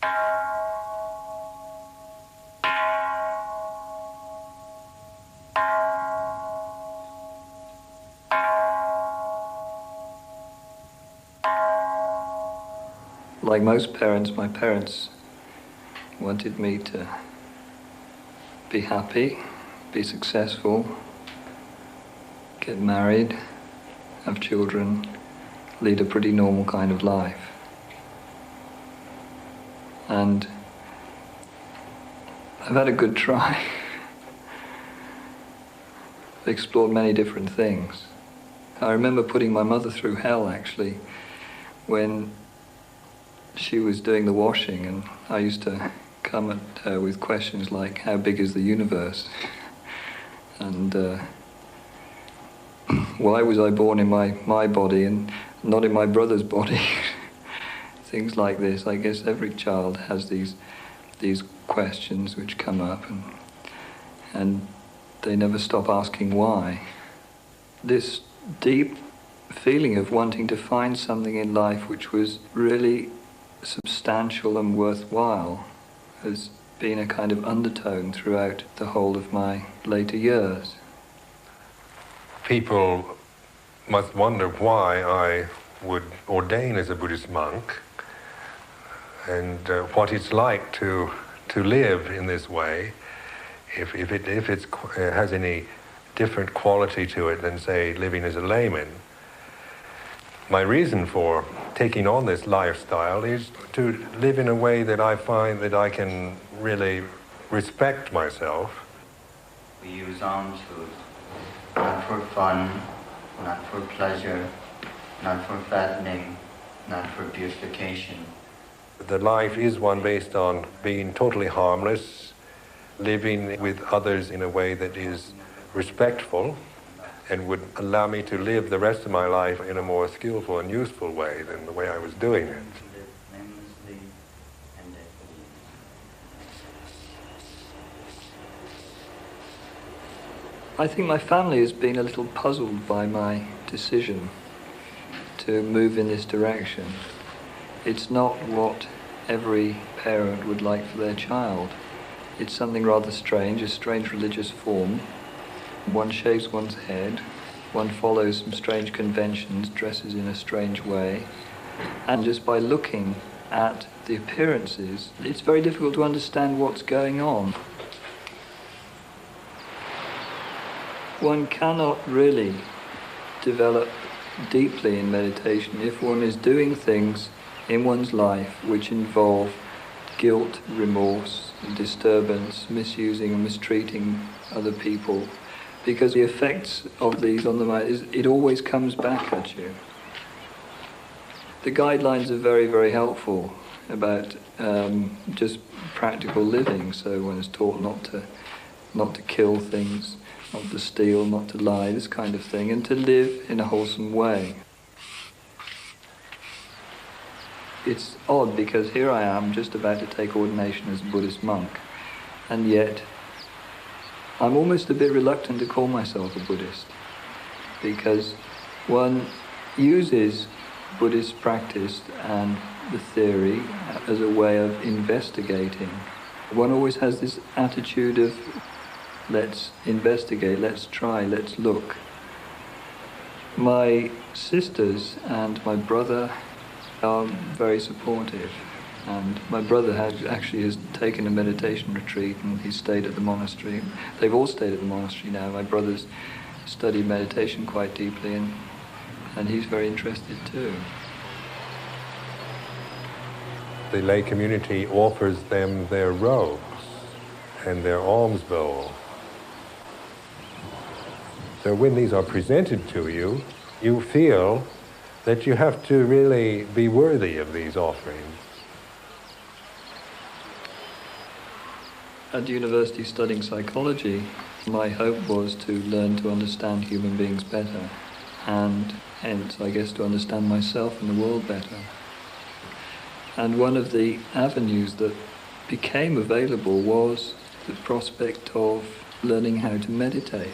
Like most parents, my parents wanted me to be happy, be successful, get married, have children, lead a pretty normal kind of life. And I've had a good try. I've explored many different things. I remember putting my mother through hell, actually, when she was doing the washing, and I used to come at her with questions like, how big is the universe? And why was I born in my body and not in my brother's body? Things like this. I guess every child has these questions which come up, and they never stop asking why. This deep feeling of wanting to find something in life which was really substantial and worthwhile has been a kind of undertone throughout the whole of my later years. People must wonder why I would ordain as a Buddhist monk, and what it's like to live in this way, if it has any different quality to it than, say, living as a layman. My reason for taking on this lifestyle is to live in a way that I find that I can really respect myself. We use alms food, not for fun, not for pleasure, not for fattening, not for purification. The life is one based on being totally harmless, living with others in a way that is respectful, and would allow me to live the rest of my life in a more skillful and useful way than the way I was doing it. I think my family has been a little puzzled by my decision to move in this direction. It's not what every parent would like for their child. It's something rather strange, a strange religious form. One shaves one's head, one follows some strange conventions, dresses in a strange way, and just by looking at the appearances, it's very difficult to understand what's going on. One cannot really develop deeply in meditation if one is doing things in one's life which involve guilt, remorse, disturbance, misusing and mistreating other people. Because the effects of these on the mind, it always comes back at you. The guidelines are very, very helpful about just practical living. So one is taught not to kill things, not to steal, not to lie, this kind of thing, and to live in a wholesome way. It's odd because here I am just about to take ordination as a Buddhist monk, and yet I'm almost a bit reluctant to call myself a Buddhist, because one uses Buddhist practice and the theory as a way of investigating. One always has this attitude of, let's investigate, let's try, let's look. My sisters and my brother are very supportive. And my brother has taken a meditation retreat, and he stayed at the monastery. They've all stayed at the monastery now. My brother's studied meditation quite deeply, and he's very interested too. The lay community offers them their robes and their alms bowl. So when these are presented to you, you feel that you have to really be worthy of these offerings. At university studying psychology, my hope was to learn to understand human beings better, and hence, I guess, to understand myself and the world better. And one of the avenues that became available was the prospect of learning how to meditate.